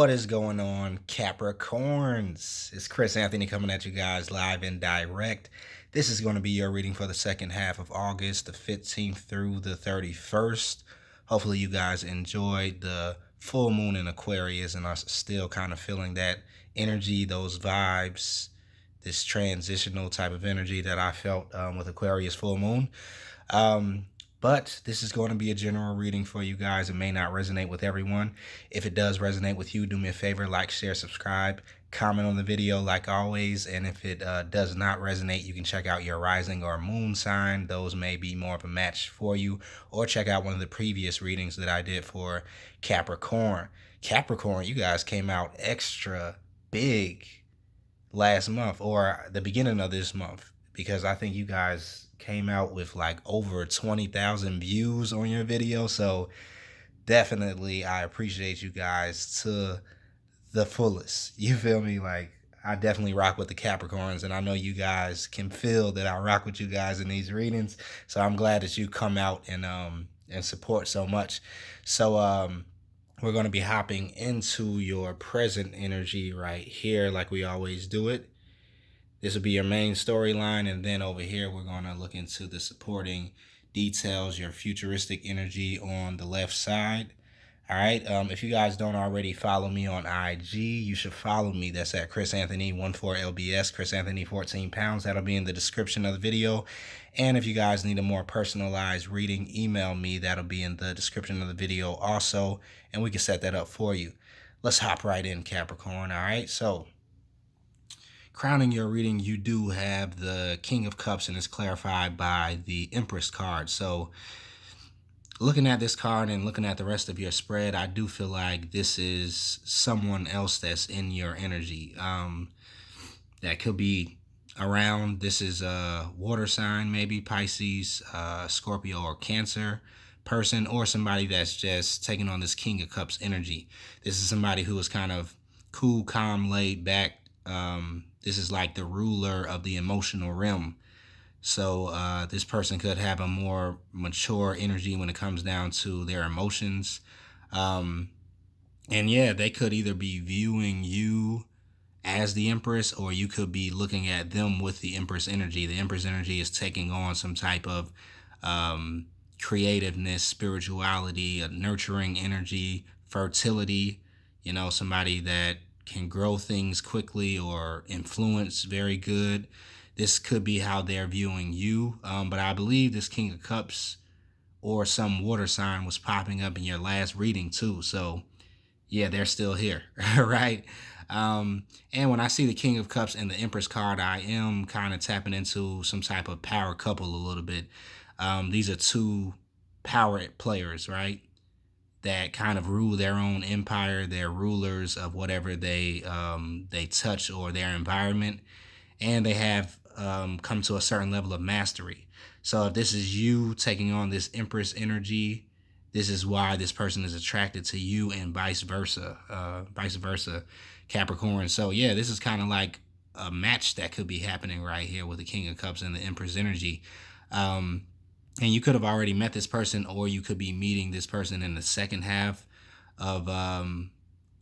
What is going on, Capricorns? It's Chris Anthony coming at you guys live and direct. This is going to be your reading for the second half of August, the 15th through the 31st. Hopefully you guys enjoyed the full moon in Aquarius and are still kind of feeling that energy, those vibes, this transitional type of energy that I felt with Aquarius full moon. But this is going to be a general reading for you guys. It may not resonate with everyone. If it does resonate with you, do me a favor, like, share, subscribe, comment on the video like always. And if it does not resonate, you can check out your rising or moon sign. Those may be more of a match for you. Or check out one of the previous readings that I did for Capricorn. Capricorn, you guys came out extra big last month or the beginning of this month, because I think you guys came out with like over 20,000 views on your video. So definitely I appreciate you guys to the fullest. You feel me? Like, I definitely rock with the Capricorns, and I know you guys can feel that I rock with you guys in these readings. So I'm glad that you come out and support so much. So we're going to be hopping into your present energy right here like we always do it. This will be your main storyline, and then over here we're going to look into the supporting details, your futuristic energy on the left side. All right, if you guys don't already follow me on IG, you should follow me. That's at chrisanthony14lbs, chrisanthony 14 pounds. That'll be in the description of the video. And if you guys need a more personalized reading, email me. That'll be in the description of the video also, and we can set that up for you. Let's hop right in, Capricorn. All right, so crowning your reading, you do have the King of Cups, and it's clarified by the Empress card. So looking at this card and looking at the rest of your spread, I do feel like this is someone else that's in your energy. That could be around. This is a water sign, maybe Pisces, Scorpio, or Cancer person, or somebody that's just taking on this King of Cups energy. This is somebody who is kind of cool, calm, laid back. This is like the ruler of the emotional realm. So this person could have a more mature energy when it comes down to their emotions. And yeah, they could either be viewing you as the Empress, or you could be looking at them with the Empress energy. The Empress energy is taking on some type of creativeness, spirituality, a nurturing energy, fertility, you know, somebody that can grow things quickly or influence very good. This could be how they're viewing you. But I believe this King of Cups or some water sign was popping up in your last reading too. So yeah, they're still here, right? And when I see the King of Cups and the Empress card, I am kind of tapping into some type of power couple a little bit. These are two power players, right? That kind of rule their own empire. They're rulers of whatever they touch or their environment, and they have come to a certain level of mastery. So if this is you taking on this Empress energy, this is why this person is attracted to you, and vice versa, Capricorn. So yeah, this is kind of like a match that could be happening right here with the King of Cups and the Empress energy. And you could have already met this person, or you could be meeting this person in the second half of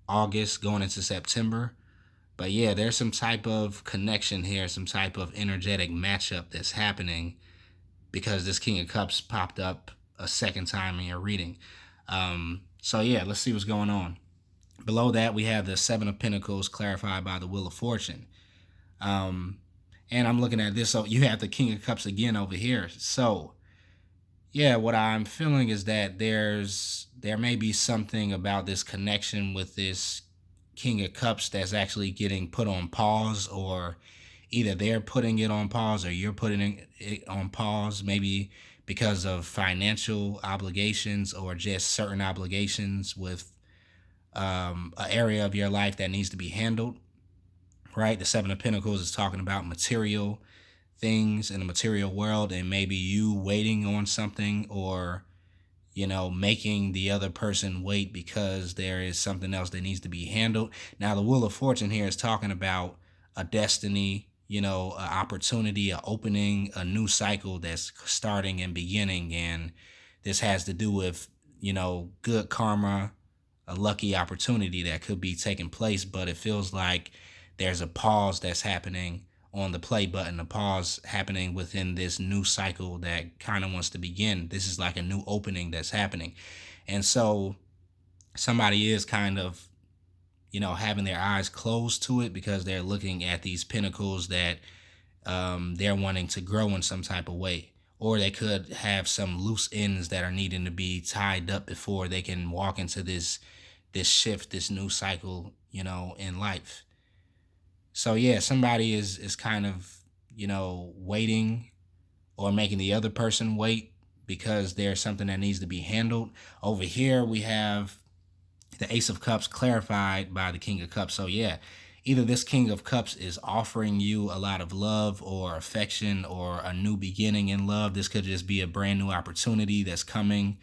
August going into September. But yeah, there's some type of connection here, some type of energetic matchup that's happening, because this King of Cups popped up a second time in your reading. So yeah, let's see what's going on. Below that, we have the Seven of Pentacles clarified by the Wheel of Fortune. And I'm looking at this, so you have the King of Cups again over here. So yeah, what I'm feeling is that there may be something about this connection with this King of Cups that's actually getting put on pause, or either they're putting it on pause or you're putting it on pause, maybe because of financial obligations or just certain obligations with an area of your life that needs to be handled, right? The Seven of Pentacles is talking about material things in the material world, and maybe you waiting on something, or you know, making the other person wait because there is something else that needs to be handled. Now, the Wheel of Fortune here is talking about a destiny, you know, an opportunity, an opening, a new cycle that's starting and beginning. And this has to do with, you know, good karma, lucky opportunity that could be taking place, but it feels like there's a pause that's happening on the play button, a pause happening within this new cycle that kind of wants to begin. This is like a new opening that's happening. And so somebody is kind of, having their eyes closed to it because they're looking at these pinnacles that they're wanting to grow in some type of way. Or they could have some loose ends that are needing to be tied up before they can walk into this shift, this new cycle, in life. So yeah, somebody is kind of, waiting or making the other person wait because there's something that needs to be handled. Over here we have the Ace of Cups clarified by the King of Cups. So yeah, either this King of Cups is offering you a lot of love or affection or a new beginning in love. This could just be a brand new opportunity that's coming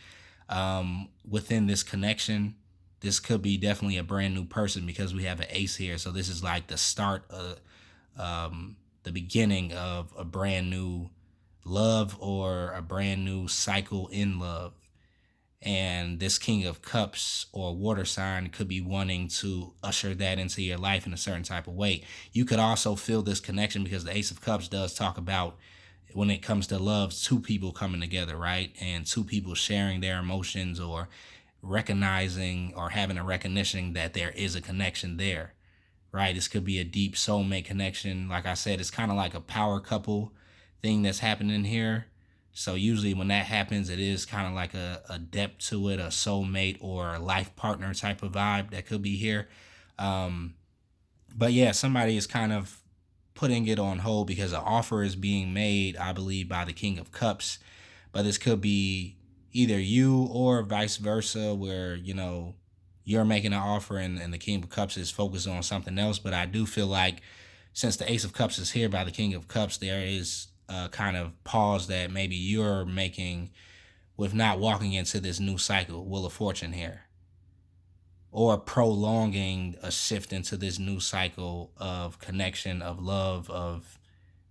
within this connection. This could be definitely a brand new person because we have an ace here. So this is like the start of the beginning of a brand new love or a brand new cycle in love. And this King of Cups or water sign could be wanting to usher that into your life in a certain type of way. You could also feel this connection because the Ace of Cups does talk about, when it comes to love, two people coming together, right? And two people sharing their emotions or recognizing or having a recognition that there is a connection there, right? This could be a deep soulmate connection. Like I said, it's kind of like a power couple thing that's happening here. So usually when that happens, it is kind of like a depth to it, a soulmate or a life partner type of vibe that could be here. But yeah, somebody is kind of putting it on hold because an offer is being made, I believe, by the King of Cups. But this could be either you or vice versa, where, you're making an offer and the King of Cups is focused on something else. But I do feel like since the Ace of Cups is here by the King of Cups, there is a kind of pause that maybe you're making with not walking into this new cycle, Wheel of Fortune here, or prolonging a shift into this new cycle of connection, of love, of,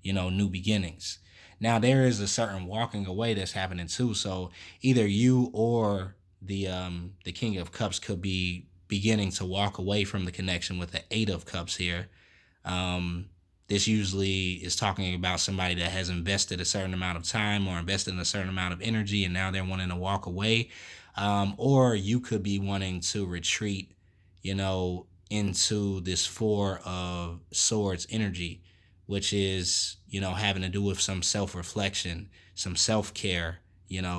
new beginnings. Now there is a certain walking away that's happening too. So either you or the King of Cups could be beginning to walk away from the connection with the Eight of Cups here. This usually is talking about somebody that has invested a certain amount of time or invested in a certain amount of energy, and now they're wanting to walk away. Or you could be wanting to retreat, into this Four of Swords energy, which is, having to do with some self-reflection, some self-care,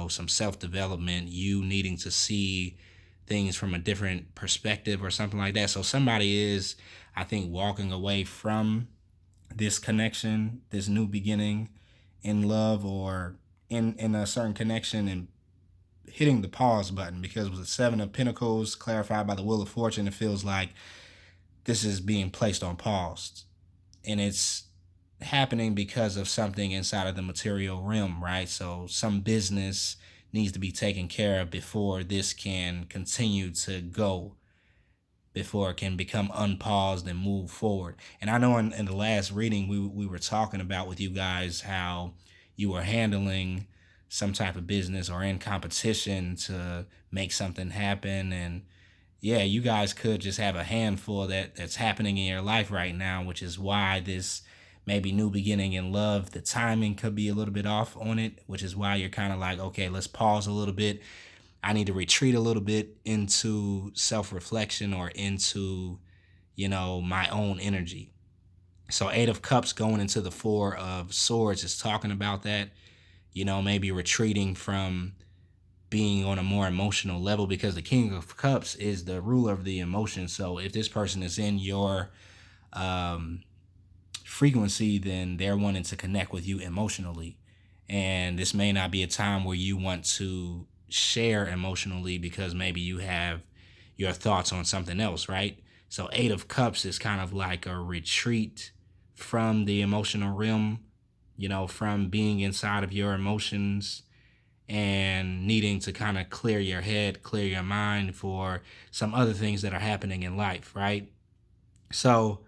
some self-development, you needing to see things from a different perspective or something like that. So somebody is, I think, walking away from this connection, this new beginning in love or in a certain connection, and hitting the pause button, because with the Seven of Pentacles clarified by the Wheel of Fortune, it feels like this is being placed on pause. And it's happening because of something inside of the material realm, right? So some business needs to be taken care of before this can continue to go, before it can become unpaused and move forward. And I know in the last reading, we were talking about with you guys how you were handling some type of business or in competition to make something happen. And yeah, you guys could just have a handful that's happening in your life right now, which is why this maybe new beginning in love, the timing could be a little bit off on it, which is why you're kind of like, okay, let's pause a little bit. I need to retreat a little bit into self-reflection or into, my own energy. So Eight of Cups going into the Four of Swords is talking about that, maybe retreating from being on a more emotional level, because the King of Cups is the ruler of the emotions. So if this person is in your frequency, then they're wanting to connect with you emotionally. And this may not be a time where you want to share emotionally because maybe you have your thoughts on something else, right? So Eight of Cups is kind of like a retreat from the emotional realm, from being inside of your emotions and needing to kind of clear your head, clear your mind for some other things that are happening in life, right? So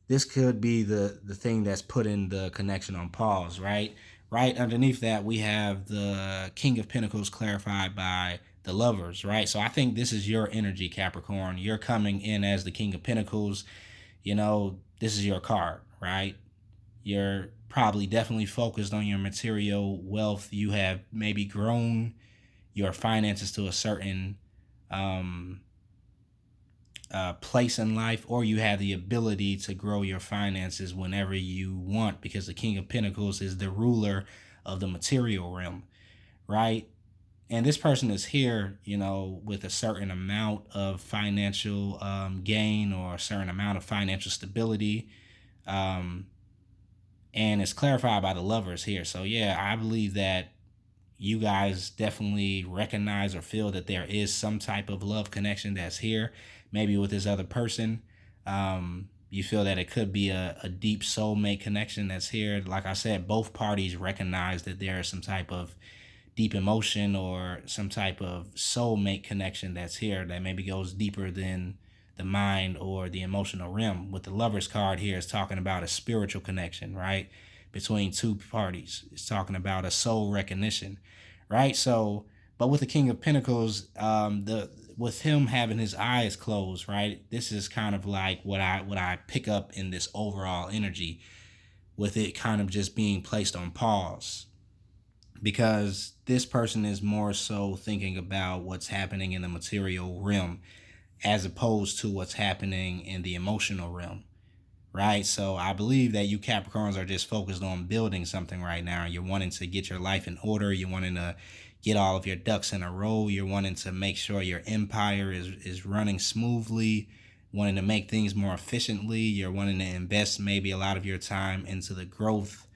this could be the thing that's putting the connection on pause, right? Right underneath that, we have the King of Pentacles clarified by the Lovers, right? So I think this is your energy, Capricorn. You're coming in as the King of Pentacles. This is your card, right? You're probably definitely focused on your material wealth. You have maybe grown your finances to a certain um, place in life, or you have the ability to grow your finances whenever you want, because the King of Pentacles is the ruler of the material realm, right? And this person is here, with a certain amount of financial gain, or a certain amount of financial stability. Um, and it's clarified by the Lovers here. So, yeah, I believe that you guys definitely recognize or feel that there is some type of love connection that's here, maybe with this other person. You feel that it could be a deep soulmate connection that's here. Like I said, both parties recognize that there is some type of deep emotion or some type of soulmate connection that's here that maybe goes deeper than the mind or the emotional realm. With the Lovers card here, is talking about a spiritual connection, right? Between two parties. It's talking about a soul recognition, right? So, but with the King of Pentacles, with him having his eyes closed, right? This is kind of like what I pick up in this overall energy, with it kind of just being placed on pause, because this person is more so thinking about what's happening in the material realm as opposed to what's happening in the emotional realm, right? So I believe that you Capricorns are just focused on building something right now. You're wanting to get your life in order. You're wanting to get all of your ducks in a row. You're wanting to make sure your empire is running smoothly, wanting to make things more efficiently. You're wanting to invest maybe a lot of your time into the growth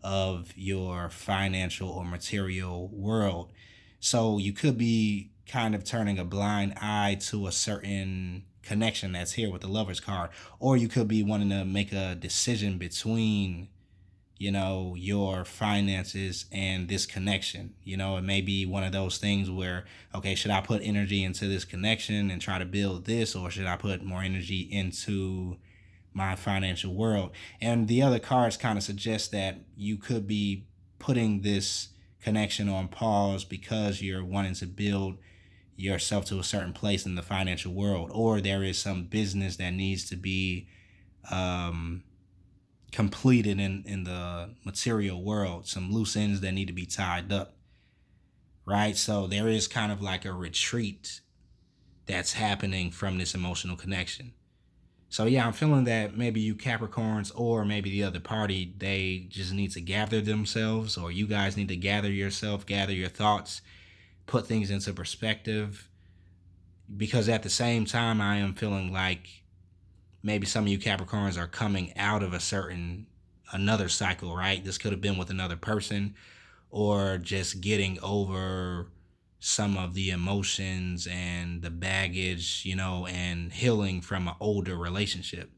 of your financial or material world. So you could be kind of turning a blind eye to a certain connection that's here with the Lovers card, or you could be wanting to make a decision between your finances and this connection. It may be one of those things where, okay, should I put energy into this connection and try to build this, or should I put more energy into my financial world? And the other cards kind of suggest that you could be putting this connection on pause because you're wanting to build yourself to a certain place in the financial world, or there is some business that needs to be completed in the material world, some loose ends that need to be tied up, right? So there is kind of like a retreat that's happening from this emotional connection. So yeah, I'm feeling that maybe you Capricorns, or maybe the other party, they just need to gather themselves, or you guys need to gather yourself, gather your thoughts, put things into perspective. Because at the same time, I am feeling like maybe some of you Capricorns are coming out of another cycle, right? This could have been with another person, or just getting over some of the emotions and the baggage, and healing from an older relationship,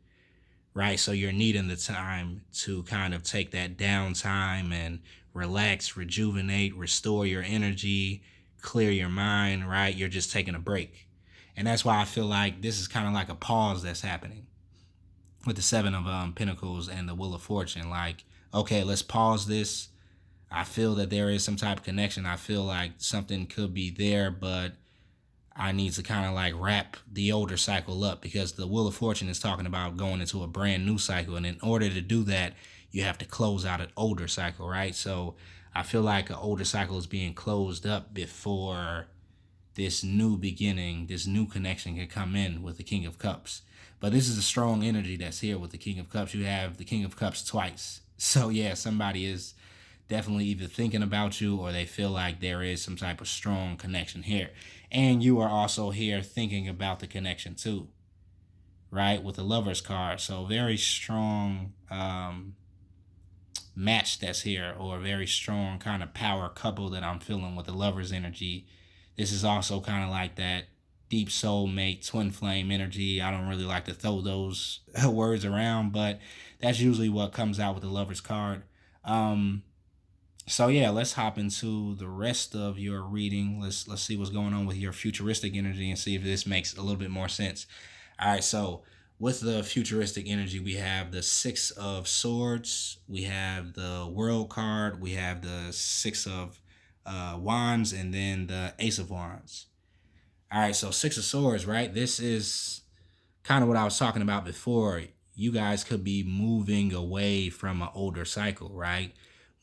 right? So you're needing the time to kind of take that downtime and relax, rejuvenate, restore your energy, clear your mind, right? You're just taking a break. And that's why I feel like this is kind of like a pause that's happening with the Seven of Pentacles and the Wheel of Fortune. Like, okay, let's pause this. I feel that there is some type of connection. I feel like something could be there, but I need to kind of like wrap the older cycle up, because the Wheel of Fortune is talking about going into a brand new cycle. And in order to do that, you have to close out an older cycle, right? So I feel like an older cycle is being closed up before this new beginning, this new connection can come in with the King of Cups. But this is a strong energy that's here with the King of Cups. You have the King of Cups twice. So yeah, somebody is definitely either thinking about you, or they feel like there is some type of strong connection here. And you are also here thinking about the connection too, right? With the Lovers card. So very strong match that's here, or a very strong kind of power couple that I'm feeling with the Lovers energy. This is also kind of like that deep soulmate, twin flame energy. I don't really like to throw those words around, but that's usually what comes out with the Lovers card. So yeah, let's hop into the rest of your reading. Let's see what's going on with your futuristic energy and see if this makes a little bit more sense. All right, so with the futuristic energy, we have the Six of Swords, we have the World card, we have the Six of Wands, and then the Ace of Wands. All right, so Six of Swords, right? This is kind of what I was talking about before. You guys could be moving away from an older cycle, right?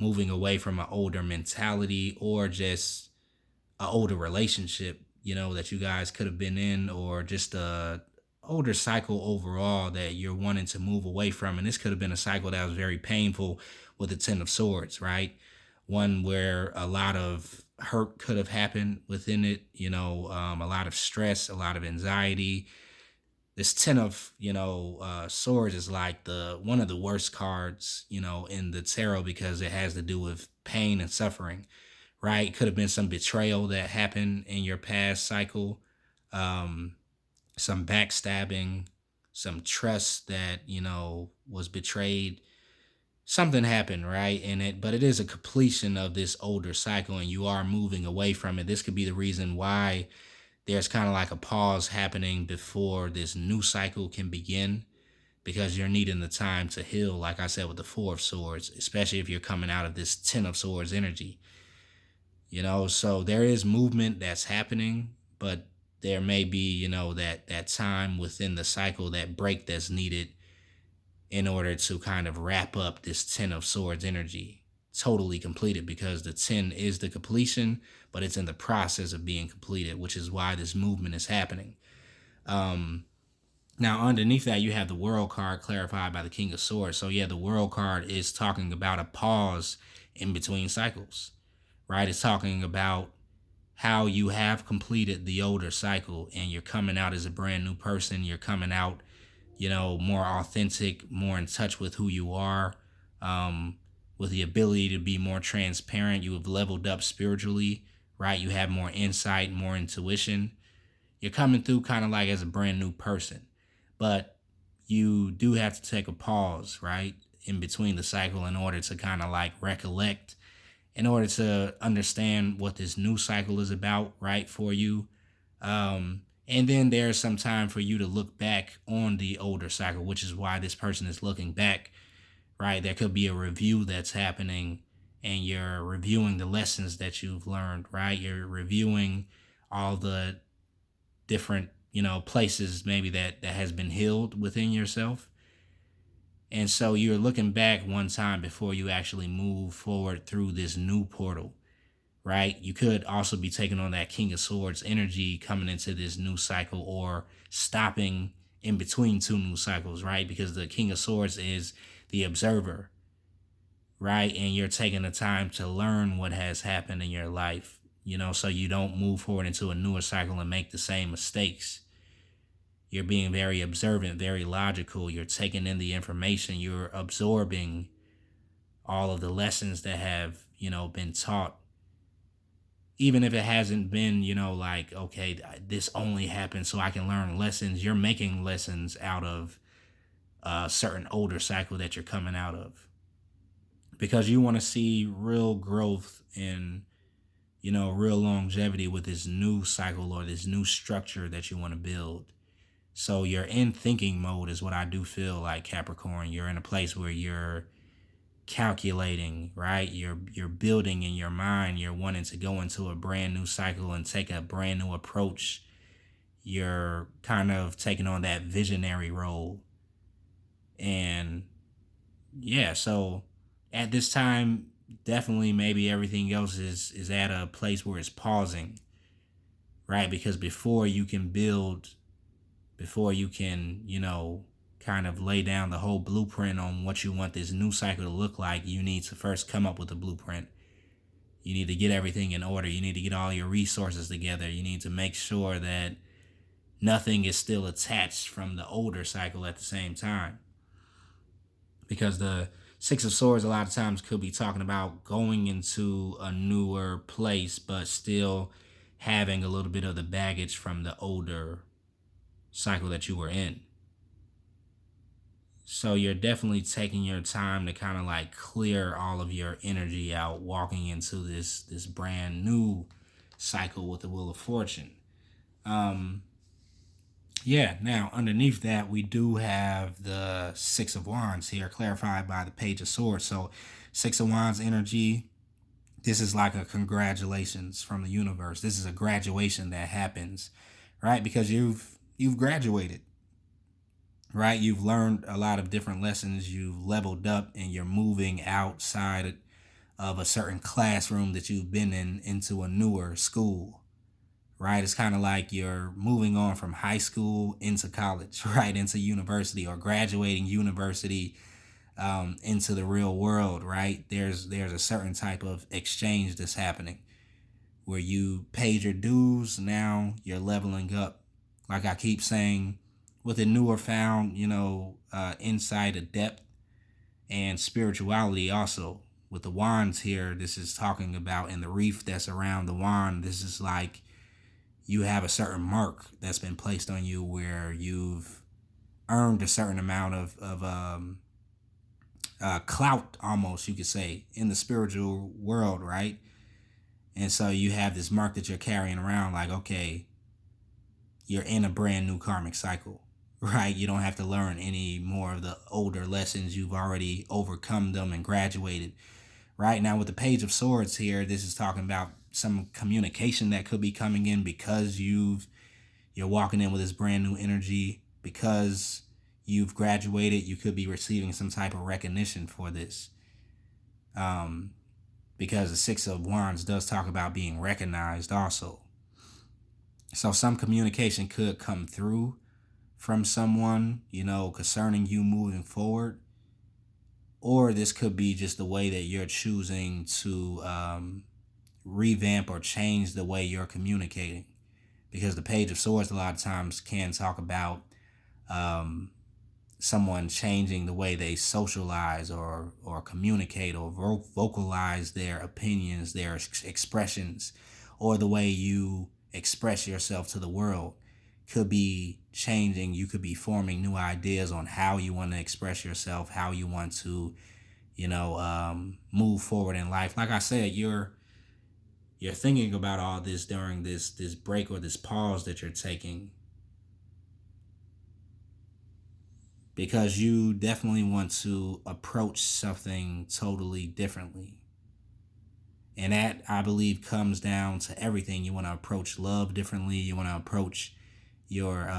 Moving away from an older mentality or just an older relationship, that you guys could have been in, or just a older cycle overall that you're wanting to move away from. And this could have been a cycle that was very painful with the Ten of Swords, right? One where a lot of hurt could have happened within it, a lot of stress, a lot of anxiety. This Ten of Swords is like the one of the worst cards in the tarot, because it has to do with pain and suffering, right? Could have been some betrayal that happened in your past cycle, um some backstabbing, some trust that was betrayed. Something happened, right? But it is a completion of this older cycle, and you are moving away from it. This could be the reason why there's kind of like a pause happening before this new cycle can begin, because you're needing the time to heal, like I said, with the Four of Swords, especially if you're coming out of this Ten of Swords energy. So there is movement that's happening, but there may be, that time within the cycle, that break that's needed in order to kind of wrap up this Ten of Swords energy, totally completed, because the 10 is the completion, but it's in the process of being completed, which is why this movement is happening. Now, underneath that, you have the World card clarified by the King of Swords. So yeah, the World card is talking about a pause in between cycles, right? It's talking about how you have completed the older cycle and you're coming out as a brand new person. You're coming out, more authentic, more in touch with who you are, with the ability to be more transparent. You have leveled up spiritually, right? You have more insight, more intuition. You're coming through kind of like as a brand new person, but you do have to take a pause, right, in between the cycle in order to kind of like recollect, in order to understand what this new cycle is about, right, for you. And then there's some time for you to look back on the older cycle, which is why this person is looking back, right? There could be a review that's happening, and you're reviewing the lessons that you've learned, right? You're reviewing all the different, places maybe that has been healed within yourself. And so you're looking back one time before you actually move forward through this new portal, right? You could also be taking on that King of Swords energy coming into this new cycle, or stopping in between two new cycles, right? Because the King of Swords is the observer, right? And you're taking the time to learn what has happened in your life, so you don't move forward into a newer cycle and make the same mistakes. You're being very observant, very logical. You're taking in the information. You're absorbing all of the lessons that have, been taught. Even if it hasn't been, like, okay, this only happened so I can learn lessons. You're making lessons out of a certain older cycle that you're coming out of, because you want to see real growth and, real longevity with this new cycle or this new structure that you want to build. So you're in thinking mode is what I do feel like, Capricorn. You're in a place where you're calculating, right? You're building in your mind. You're wanting to go into a brand new cycle and take a brand new approach. You're kind of taking on that visionary role. And yeah, so at this time, definitely maybe everything else is at a place where it's pausing, right? Because before you can build, before you can, kind of lay down the whole blueprint on what you want this new cycle to look like, you need to first come up with a blueprint. You need to get everything in order. You need to get all your resources together. You need to make sure that nothing is still attached from the older cycle at the same time. Because the Six of Swords a lot of times could be talking about going into a newer place, but still having a little bit of the baggage from the older cycle that you were in. So you're definitely taking your time to kind of like clear all of your energy out, walking into this brand new cycle with the Wheel of Fortune. Yeah, now underneath that, we do have the Six of Wands here, clarified by the Page of Swords. So Six of Wands energy, this is like a congratulations from the universe. This is a graduation that happens, right? Because you've graduated, right? You've learned a lot of different lessons. You've leveled up, and you're moving outside of a certain classroom that you've been in into a newer school, right? It's kind of like you're moving on from high school into college, right? Into university, or graduating university into the real world, right? There's a certain type of exchange that's happening where you paid your dues, now you're leveling up. Like I keep saying, with a newer found, insight, a depth, and spirituality also. With the wands here, this is talking about, in the wreath that's around the wand, this is like you have a certain mark that's been placed on you where you've earned a certain amount of clout, almost, you could say, in the spiritual world, right? And so you have this mark that you're carrying around, like, okay, you're in a brand new karmic cycle, right? You don't have to learn any more of the older lessons. You've already overcome them and graduated. Right now, with the Page of Swords here, this is talking about some communication that could be coming in because you're walking in with this brand new energy. Because you've graduated, you could be receiving some type of recognition for this. Because the Six of Wands does talk about being recognized also. So some communication could come through from someone, concerning you moving forward. Or this could be just the way that you're choosing to revamp or change the way you're communicating. Because the Page of Swords a lot of times can talk about someone changing the way they socialize or communicate or vocalize their opinions, their expressions, or the way you express yourself to the world could be changing. You could be forming new ideas on how you want to express yourself, how you want to, move forward in life. Like I said, you're thinking about all this during this break or this pause that you're taking, because you definitely want to approach something totally differently. And that, I believe, comes down to everything. You want to approach love differently. You want to approach your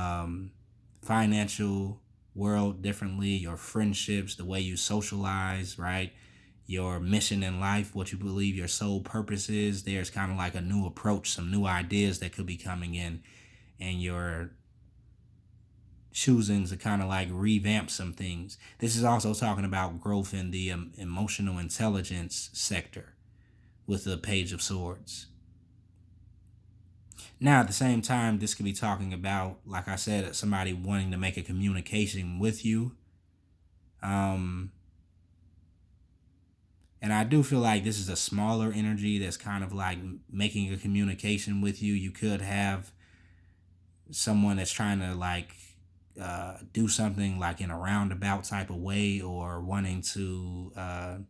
financial world differently, your friendships, the way you socialize, right? Your mission in life, what you believe your sole purpose is. There's kind of like a new approach, some new ideas that could be coming in, and you're choosing to kind of like revamp some things. This is also talking about growth in the emotional intelligence sector with the Page of Swords. Now, at the same time, this could be talking about, like I said, somebody wanting to make a communication with you. And I do feel like this is a smaller energy that's kind of like making a communication with you. You could have someone that's trying to like do something like in a roundabout type of way, or wanting to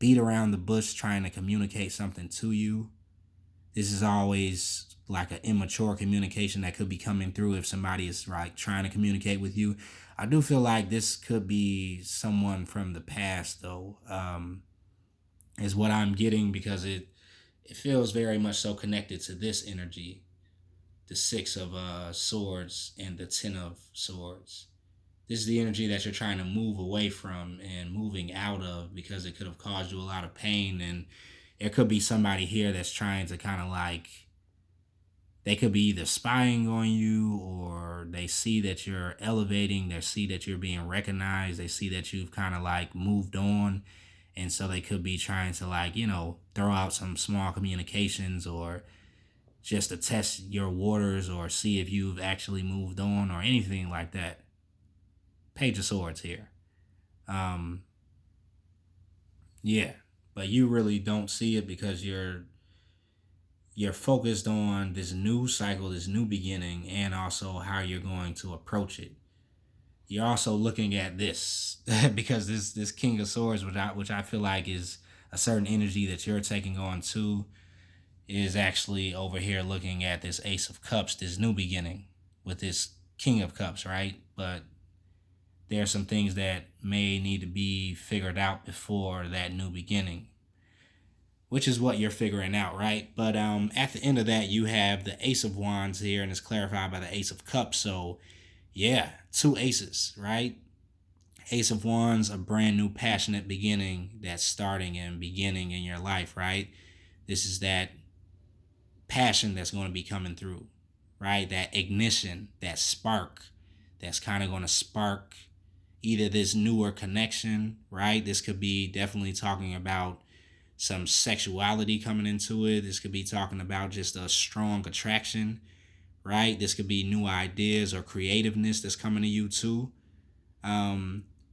beat around the bush trying to communicate something to you. This is always like an immature communication that could be coming through if somebody is like trying to communicate with you. I do feel like this could be someone from the past, though, is what I'm getting, because it feels very much so connected to this energy, the Six of Swords and the Ten of Swords. This is the energy that you're trying to move away from and moving out of, because it could have caused you a lot of pain. And there could be somebody here that's trying to kind of like, they could be either spying on you, or they see that you're elevating, they see that you're being recognized, they see that you've kind of like moved on. And so they could be trying to like, throw out some small communications, or just to test your waters, or see if you've actually moved on, or anything like that. Page of Swords here. Yeah, but you really don't see it because you're focused on this new cycle, this new beginning, and also how you're going to approach it. You're also looking at this because this King of Swords, which I feel like is a certain energy that you're taking on too, is actually over here looking at this Ace of Cups, this new beginning with this King of Cups, right? But there are some things that may need to be figured out before that new beginning. which is what you're figuring out, right? But at the end of that, you have the Ace of Wands here, and it's clarified by the Ace of Cups. So yeah, two aces, right? Ace of Wands, a brand new passionate beginning that's starting and beginning in your life, right? This is that passion that's going to be coming through, right? That ignition, that spark that's kind of going to spark either this newer connection, right? This could be definitely talking about some sexuality coming into it. This could be talking about just a strong attraction, right? This could be new ideas or creativeness that's coming to you too.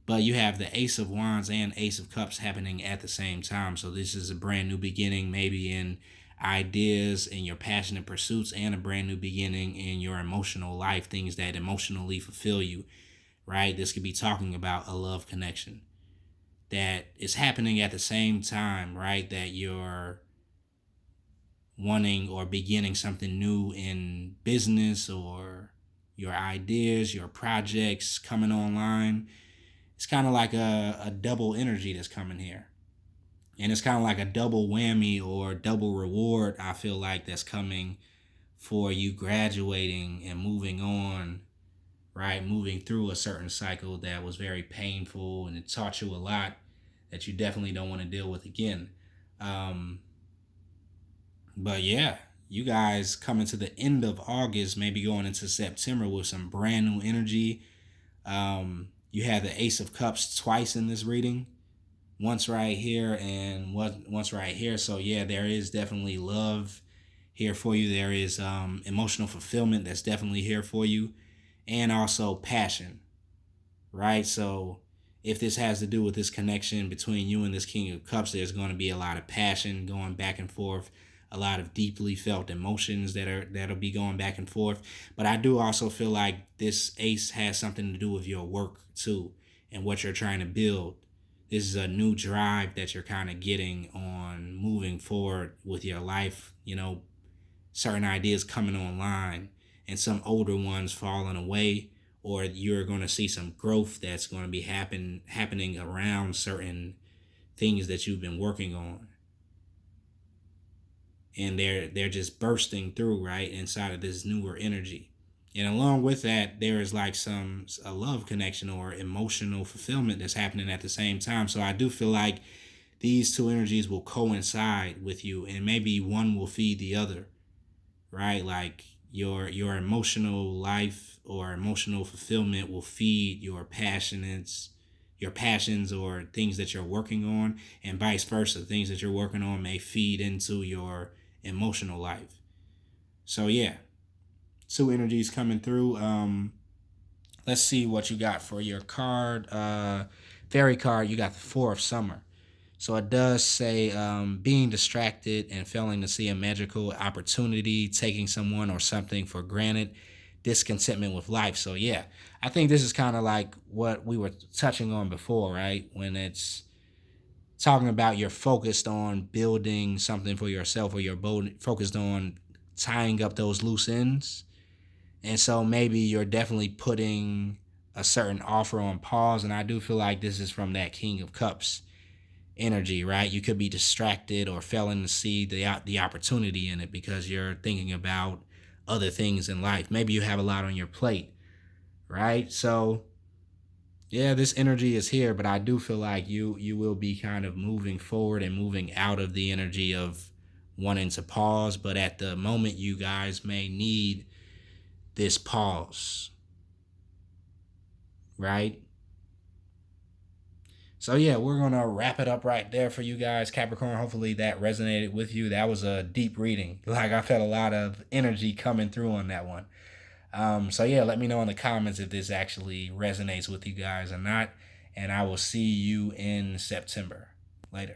But you have the Ace of Wands and Ace of Cups happening at the same time. So this is a brand new beginning, maybe in ideas and your passionate pursuits, and a brand new beginning in your emotional life, things that emotionally fulfill you, right? This could be talking about a love connection that is happening at the same time, right? That you're wanting or beginning something new in business, or your ideas, your projects coming online. It's kind of like a double energy that's coming here. And it's kind of like a double whammy or double reward, I feel like, that's coming for you graduating and moving on, right? Moving through a certain cycle that was very painful and it taught you a lot that you definitely don't want to deal with again. Um, but yeah, you guys coming to the end of August, maybe going into September with some brand new energy. You have the Ace of Cups twice in this reading, once right here and once right here. So yeah, there is definitely love here for you. There is emotional fulfillment that's definitely here for you, and also passion, right? So if this has to do with this connection between you and this King of Cups, there's going to be a lot of passion going back and forth, a lot of deeply felt emotions that'll be going back and forth. But I do also feel like this ace has something to do with your work too, and what you're trying to build. This is a new drive that you're kind of getting on moving forward with your life. Certain ideas coming online and some older ones falling away, or you're going to see some growth that's going to be happening around certain things that you've been working on, and they're just bursting through right inside of this newer energy. And along with that, there is like a love connection or emotional fulfillment that's happening at the same time. So I do feel like these two energies will coincide with you, and maybe one will feed the other, right? Like your emotional life or emotional fulfillment will feed your passions or things that you're working on, and vice versa. Things that you're working on may feed into your emotional life. So yeah, two energies coming through. Let's see what you got for your card. Fairy card, you got the Four of Summer. So it does say being distracted and failing to see a magical opportunity, taking someone or something for granted, discontentment with life. So yeah, I think this is kind of like what we were touching on before, right? When it's talking about you're focused on building something for yourself, or you're focused on tying up those loose ends. And so maybe you're definitely putting a certain offer on pause. And I do feel like this is from that King of Cups energy, right? You could be distracted or failing to see the opportunity in it because you're thinking about other things in life. Maybe you have a lot on your plate, right? So yeah, this energy is here, but I do feel like you will be kind of moving forward and moving out of the energy of wanting to pause. But at the moment, you guys may need this pause, right? So yeah, we're gonna wrap it up right there for you guys, Capricorn. Hopefully that resonated with you. That was a deep reading. Like, I felt a lot of energy coming through on that one. So yeah, let me know in the comments if this actually resonates with you guys or not. And I will see you in September. Later.